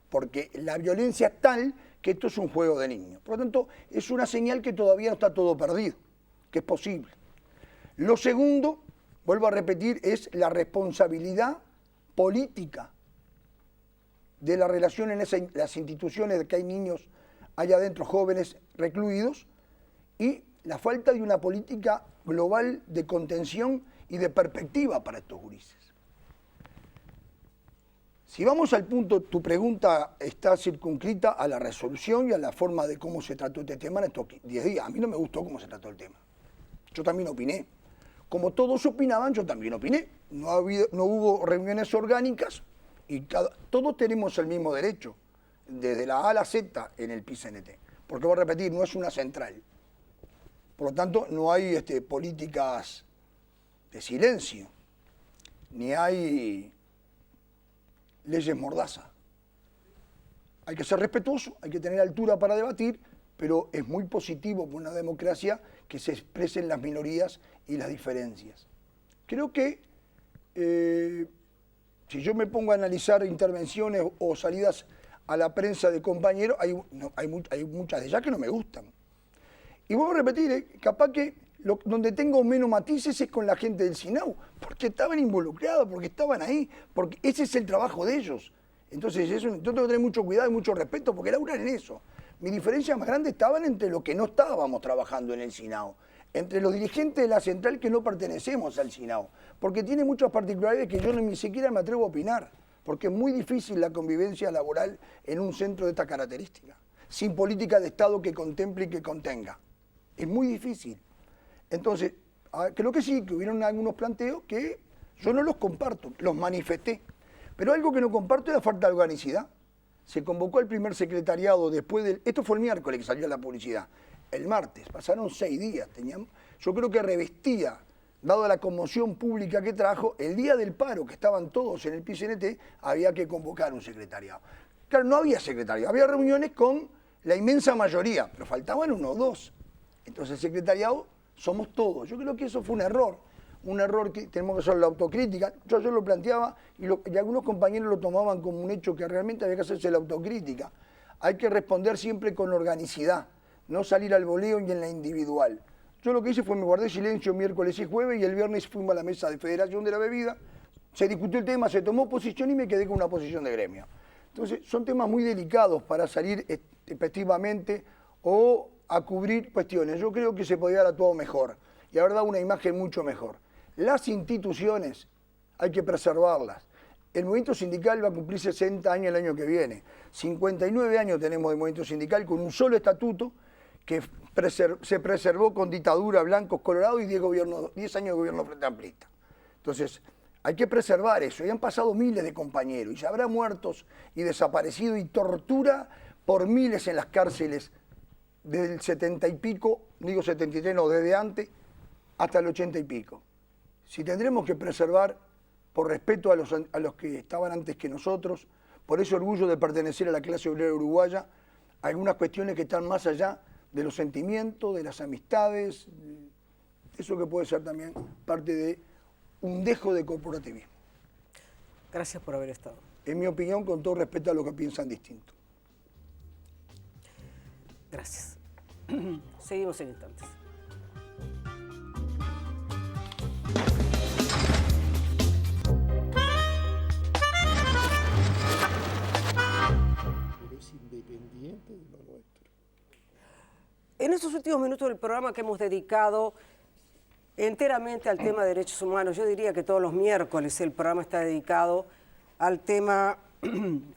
porque la violencia es tal que esto es un juego de niños. Por lo tanto, es una señal que todavía no está todo perdido, que es posible. Lo segundo, vuelvo a repetir, es la responsabilidad política de la relación en las instituciones de que hay niños allá adentro, jóvenes recluidos, y la falta de una política global de contención y de perspectiva para estos gurises. Si vamos al punto, tu pregunta está circunscrita a la resolución y a la forma de cómo se trató este tema en estos 10 días. A mí no me gustó cómo se trató el tema. Yo también opiné. Como todos opinaban, yo también opiné. No hubo reuniones orgánicas y todos tenemos el mismo derecho, desde la A a la Z en el PIT-CNT. Porque voy a repetir, no es una central. Por lo tanto, no hay políticas de silencio, ni hay leyes mordaza. Hay que ser respetuoso, hay que tener altura para debatir, pero es muy positivo para una democracia que se expresen las minorías y las diferencias. Creo que si yo me pongo a analizar intervenciones o salidas a la prensa de compañeros, hay muchas de ellas que no me gustan. Y vuelvo a repetir, capaz que donde tengo menos matices es con la gente del SINAU, porque estaban involucrados, porque estaban ahí, porque ese es el trabajo de ellos. Entonces yo tengo que tener mucho cuidado y mucho respeto porque laburan en eso. Mi diferencia más grande estaban entre los que no estábamos trabajando en el SINAU, entre los dirigentes de la central que no pertenecemos al SINAU, porque tiene muchas particularidades que yo ni siquiera me atrevo a opinar, porque es muy difícil la convivencia laboral en un centro de esta característica, sin política de Estado que contemple y que contenga. Es muy difícil. Entonces, creo que sí, que hubieron algunos planteos que yo no los comparto, los manifesté. Pero algo que no comparto es la falta de organicidad. Se convocó al primer secretariado después del... Esto fue el miércoles que salió la publicidad. El martes, pasaron 6 días. Yo creo que revestía, dado la conmoción pública que trajo, el día del paro, que estaban todos en el PIT-CNT, había que convocar un secretariado. Claro, no había secretariado, había reuniones con la inmensa mayoría, pero faltaban 1 o 2. Entonces el secretariado somos todos. Yo creo que eso fue un error que tenemos que hacer la autocrítica. Yo lo planteaba y algunos compañeros lo tomaban como un hecho que realmente había que hacerse la autocrítica. Hay que responder siempre con organicidad, no salir al voleo ni en la individual. Yo lo que hice fue me guardé silencio miércoles y jueves y el viernes fuimos a la mesa de Federación de la Bebida, se discutió el tema, se tomó posición y me quedé con una posición de gremio. Entonces son temas muy delicados para salir efectivamente o a cubrir cuestiones. Yo creo que se podía haber actuado mejor y haber dado una imagen mucho mejor. Las instituciones hay que preservarlas. El movimiento sindical va a cumplir 60 años el año que viene. 59 años tenemos de movimiento sindical con un solo estatuto que se preservó con dictadura, blancos, colorados y 10 años de gobierno frente amplista. Entonces, hay que preservar eso. Y han pasado miles de compañeros y se habrá muertos y desaparecidos y tortura por miles en las cárceles desde el 70 y pico, digo 73, no, desde antes hasta el 80 y pico. Si tendremos que preservar por respeto a los que estaban antes que nosotros, por ese orgullo de pertenecer a la clase obrera uruguaya, algunas cuestiones que están más allá de los sentimientos, de las amistades, eso que puede ser también parte de un dejo de corporativismo. Gracias por haber estado. En mi opinión, con todo respeto a los que piensan distinto. Gracias. Seguimos en instantes. Independiente de lo nuestro. En estos últimos minutos del programa que hemos dedicado enteramente al tema de derechos humanos, yo diría que todos los miércoles el programa está dedicado al tema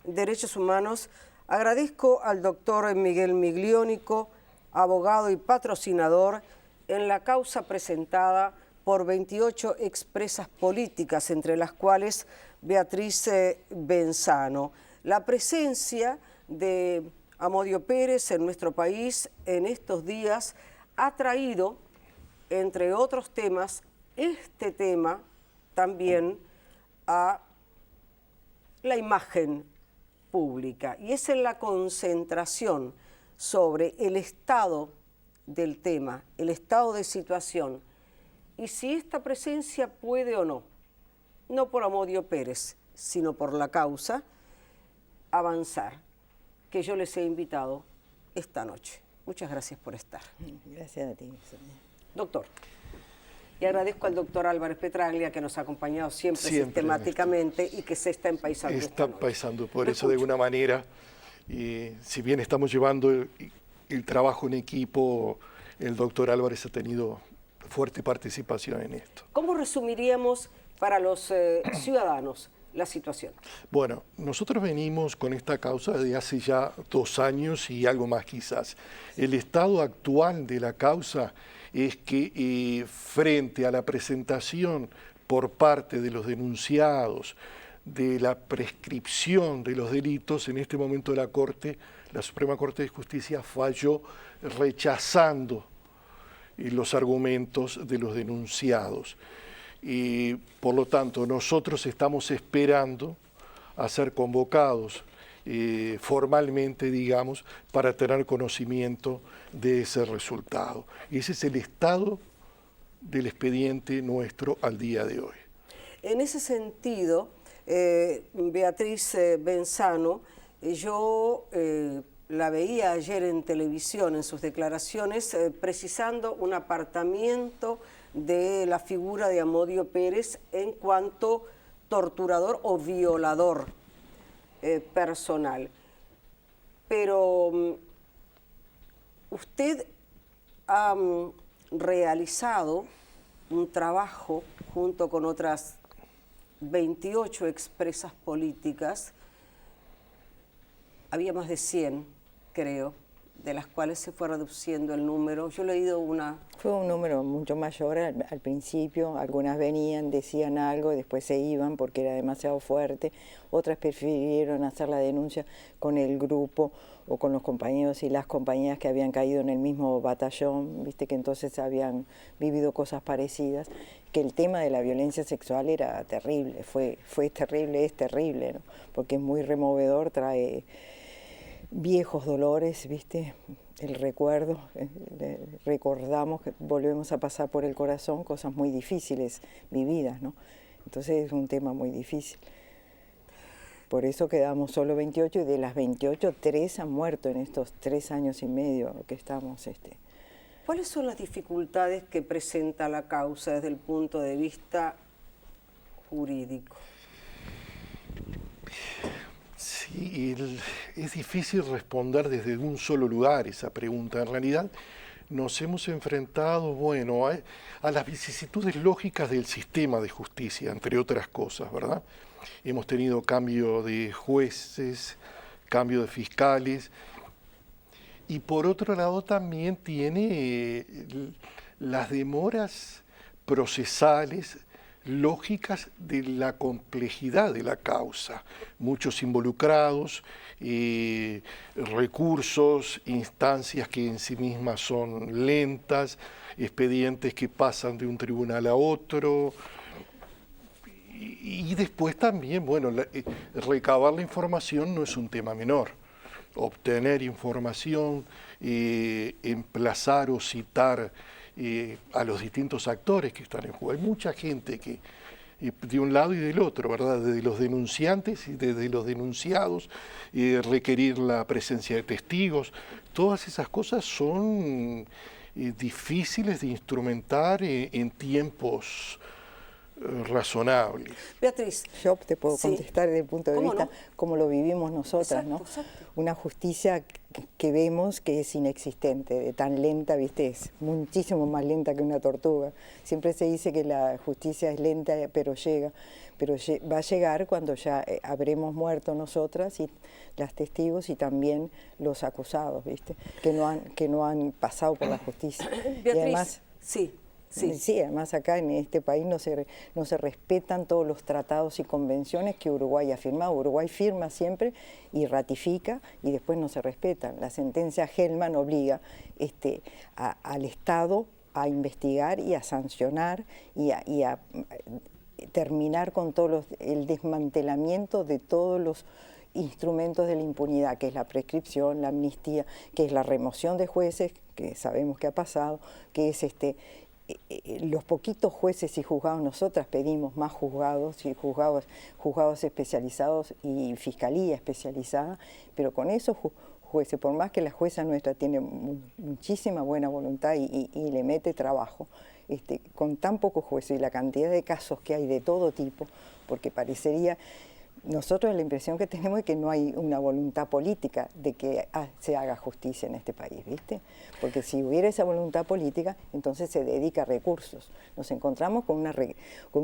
derechos humanos. Agradezco al doctor Miguel Miglionico, abogado y patrocinador en la causa presentada por 28 expresas políticas, entre las cuales Beatriz Benzano. La presencia de Amodio Pérez en nuestro país en estos días ha traído, entre otros temas, este tema también a la imagen pública. Y es en la concentración sobre el estado del tema, el estado de situación, y si esta presencia puede o no, no por Amodio Pérez, sino por la causa, avanzar, que yo les he invitado esta noche. Muchas gracias por estar. Gracias a ti, Sonia. Doctor, y agradezco al doctor Álvarez Petraglia, que nos ha acompañado siempre sistemáticamente y que se está empaisando. Está empaisando, por eso de alguna manera, si bien estamos llevando el trabajo en equipo, el doctor Álvarez ha tenido fuerte participación en esto. ¿Cómo resumiríamos para los ciudadanos la situación? Bueno, nosotros venimos con esta causa desde hace ya 2 años y algo más quizás. El estado actual de la causa es que frente a la presentación por parte de los denunciados de la prescripción de los delitos, en este momento la Suprema Corte de Justicia falló rechazando los argumentos de los denunciados. Y por lo tanto nosotros estamos esperando a ser convocados formalmente, digamos, para tener conocimiento de ese resultado. Y ese es el estado del expediente nuestro al día de hoy. En ese sentido, Beatriz Benzano, yo la veía ayer en televisión en sus declaraciones precisando un apartamiento de la figura de Amodio Pérez en cuanto torturador o violador personal. Pero usted ha realizado un trabajo junto con otras 28 expresas políticas, había más de 100, creo, de las cuales se fue reduciendo el número. Yo he leído una... Fue un número mucho mayor al principio, algunas venían, decían algo y después se iban porque era demasiado fuerte, otras prefirieron hacer la denuncia con el grupo o con los compañeros y las compañeras que habían caído en el mismo batallón, viste que entonces habían vivido cosas parecidas, que el tema de la violencia sexual era terrible, fue terrible, es terrible, ¿no? Porque es muy removedor, trae viejos dolores, ¿viste? El recuerdo, recordamos, volvemos a pasar por el corazón cosas muy difíciles vividas, ¿no? Entonces es un tema muy difícil. Por eso quedamos solo 28 y de las 28, 3 han muerto en estos 3 años y medio que estamos. ¿Cuáles son las dificultades que presenta la causa desde el punto de vista jurídico? Sí, es difícil responder desde un solo lugar esa pregunta. En realidad nos hemos enfrentado, bueno, a las vicisitudes lógicas del sistema de justicia, entre otras cosas, ¿verdad? Hemos tenido cambio de jueces, cambio de fiscales, y por otro lado también tiene las demoras procesales lógicas de la complejidad de la causa, muchos involucrados, recursos, instancias que en sí mismas son lentas, expedientes que pasan de un tribunal a otro, y después también, bueno, recabar la información no es un tema menor. Obtener información, emplazar o citar a los distintos actores que están en juego. Hay mucha gente que, de un lado y del otro, ¿verdad? Desde los denunciantes y desde los denunciados, requerir la presencia de testigos. Todas esas cosas son difíciles de instrumentar en tiempos razonables. Beatriz. Yo te puedo contestar desde el punto de vista no? como lo vivimos nosotras, Exacto, ¿no? exacto. Una justicia que vemos que es inexistente, de tan lenta, ¿viste? Es muchísimo más lenta que una tortuga. Siempre se dice que la justicia es lenta, pero llega. Pero va a llegar cuando ya habremos muerto nosotras y las testigos y también los acusados, ¿viste? Que no han pasado por la justicia. Beatriz, y además, sí, además acá en este país no se respetan todos los tratados y convenciones que Uruguay ha firmado. Uruguay firma siempre y ratifica y después no se respetan. La sentencia Hellman obliga al Estado a investigar y a sancionar y a terminar con el desmantelamiento de todos los instrumentos de la impunidad, que es la prescripción, la amnistía, que es la remoción de jueces, que sabemos que ha pasado, que es los poquitos jueces y juzgados. Nosotras pedimos más juzgados y juzgados especializados y fiscalía especializada, pero con esos jueces, por más que la jueza nuestra tiene muchísima buena voluntad y le mete trabajo, con tan pocos jueces y la cantidad de casos que hay de todo tipo, porque parecería... Nosotros la impresión que tenemos es que no hay una voluntad política de que se haga justicia en este país, ¿viste? Porque si hubiera esa voluntad política, entonces se dedica a recursos. Nos encontramos con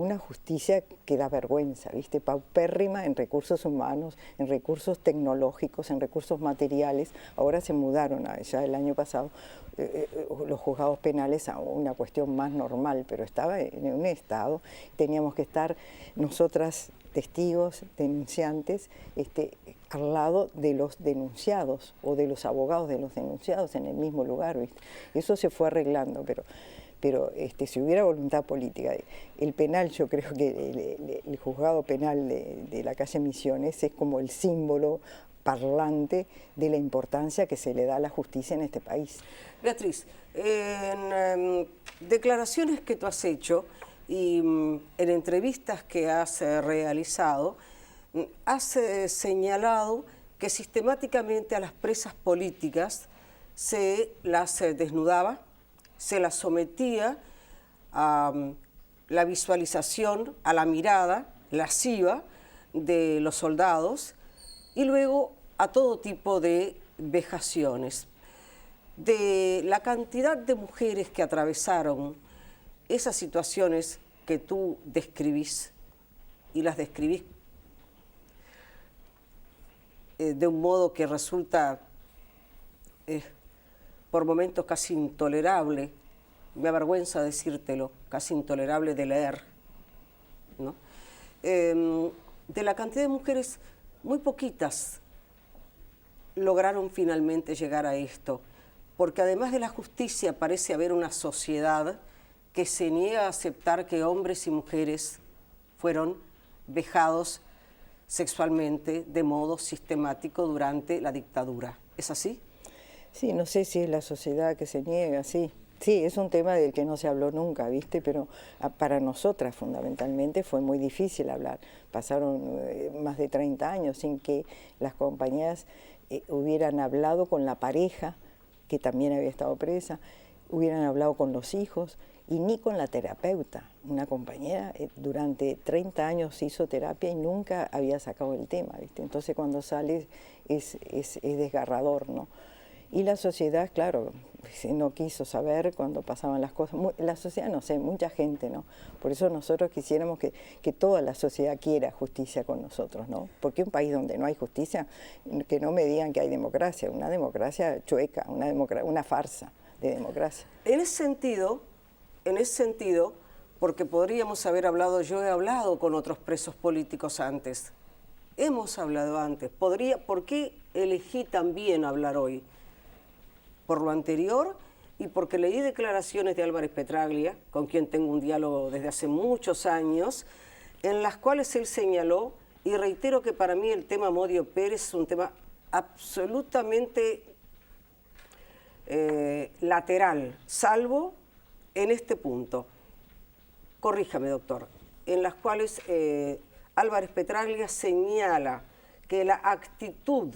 una justicia que da vergüenza, ¿viste? Paupérrima en recursos humanos, en recursos tecnológicos, en recursos materiales. Ahora se mudaron ya el año pasado los juzgados penales a una cuestión más normal, pero estaba en un estado, teníamos que estar nosotras testigos, denunciantes, al lado de los denunciados o de los abogados de los denunciados en el mismo lugar, ¿viste? Eso se fue arreglando, pero si hubiera voluntad política, el penal, yo creo que el juzgado penal de la calle Misiones es como el símbolo parlante de la importancia que se le da a la justicia en este país. Beatriz, en declaraciones que tú has hecho y en entrevistas que has realizado, has señalado que sistemáticamente a las presas políticas se las desnudaba, se las sometía a la visualización, a la mirada lasciva de los soldados y luego a todo tipo de vejaciones. De la cantidad de mujeres que atravesaron esas situaciones que tú describís, y las describís de un modo que resulta por momentos casi intolerable, me avergüenza decírtelo, casi intolerable de leer, ¿no? De la cantidad de mujeres, muy poquitas lograron finalmente llegar a esto, porque además de la justicia parece haber una sociedad que se niega a aceptar que hombres y mujeres fueron vejados sexualmente de modo sistemático durante la dictadura. ¿Es así? Sí, no sé si es la sociedad que se niega, sí. Sí, es un tema del que no se habló nunca, ¿viste? Pero para nosotras fundamentalmente fue muy difícil hablar. Pasaron más de 30 años sin que las compañeras hubieran hablado con la pareja, que también había estado presa, hubieran hablado con los hijos y ni con la terapeuta. Una compañera durante 30 años hizo terapia y nunca había sacado el tema, ¿viste? Entonces cuando sale es desgarrador, ¿no? Y la sociedad, claro, no quiso saber cuando pasaban las cosas. La sociedad, no sé, mucha gente, ¿no? Por eso nosotros quisiéramos que toda la sociedad quiera justicia con nosotros, ¿no? Porque un país donde no hay justicia, que no me digan que hay democracia, una democracia chueca, una farsa de democracia. En ese sentido, porque podríamos haber hablado, yo he hablado con otros presos políticos antes, hemos hablado antes, ¿por qué elegí también hablar hoy? Por lo anterior y porque leí declaraciones de Álvarez Petraglia, con quien tengo un diálogo desde hace muchos años, en las cuales él señaló, y reitero que para mí el tema Amodio Pérez es un tema absolutamente lateral, salvo en este punto, corríjame doctor, en las cuales Álvarez Petraglia señala que la actitud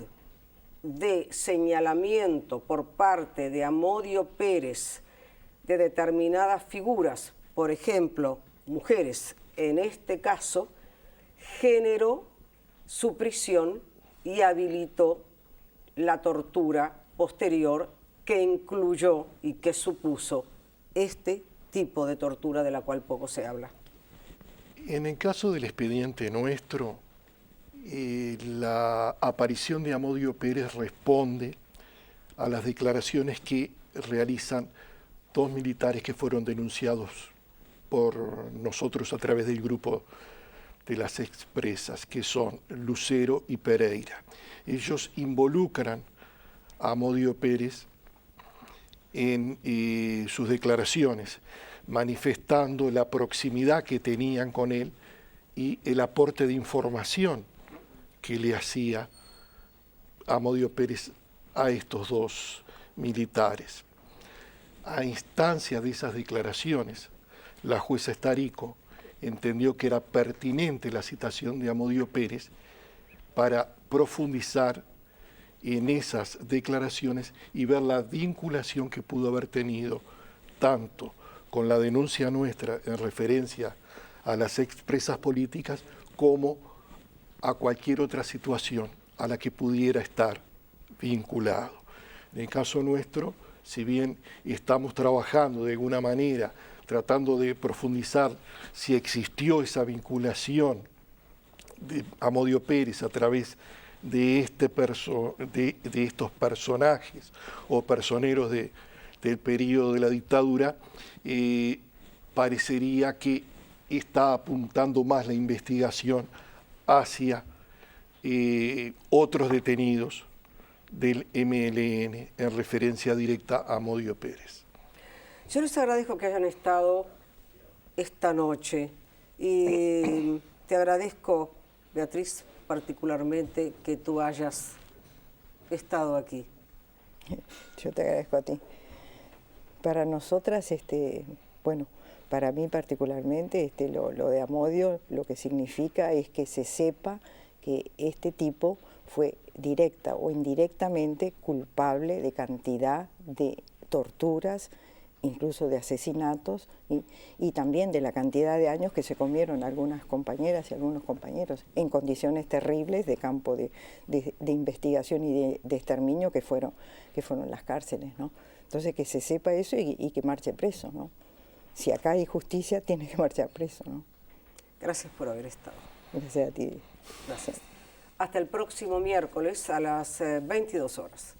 de señalamiento por parte de Amodio Pérez de determinadas figuras, por ejemplo, mujeres en este caso, generó su prisión y habilitó la tortura posterior que incluyó y que supuso este tipo de tortura de la cual poco se habla. En el caso del expediente nuestro, la aparición de Amodio Pérez responde a las declaraciones que realizan dos militares que fueron denunciados por nosotros a través del grupo de las expresas, que son Lucero y Pereira. Ellos involucran a Amodio Pérez en sus declaraciones, manifestando la proximidad que tenían con él y el aporte de información que le hacía Amodio Pérez a estos dos militares. A instancia de esas declaraciones, la jueza Estarico entendió que era pertinente la citación de Amodio Pérez para profundizar en esas declaraciones y ver la vinculación que pudo haber tenido tanto con la denuncia nuestra en referencia a las expresas políticas como a cualquier otra situación a la que pudiera estar vinculado. En el caso nuestro, si bien estamos trabajando de alguna manera, tratando de profundizar si existió esa vinculación de Amodio Pérez a través de, de estos personajes o personeros del periodo de la dictadura, parecería que está apuntando más la investigación hacia otros detenidos del MLN en referencia directa a Amodio Pérez. Yo les agradezco que hayan estado esta noche y te agradezco, Beatriz, particularmente que tú hayas estado aquí. Yo te agradezco a ti. Para nosotras, bueno, para mí particularmente, lo de Amodio, lo que significa es que se sepa que este tipo fue directa o indirectamente culpable de cantidad de torturas, incluso de asesinatos, y también de la cantidad de años que se comieron algunas compañeras y algunos compañeros en condiciones terribles de campo de investigación y de exterminio que fueron las cárceles, ¿no? Entonces que se sepa eso y que marche preso, ¿no? Si acá hay justicia, tiene que marchar preso, ¿no? Gracias por haber estado. Gracias a ti. Gracias. Hasta el próximo miércoles a las 22 horas.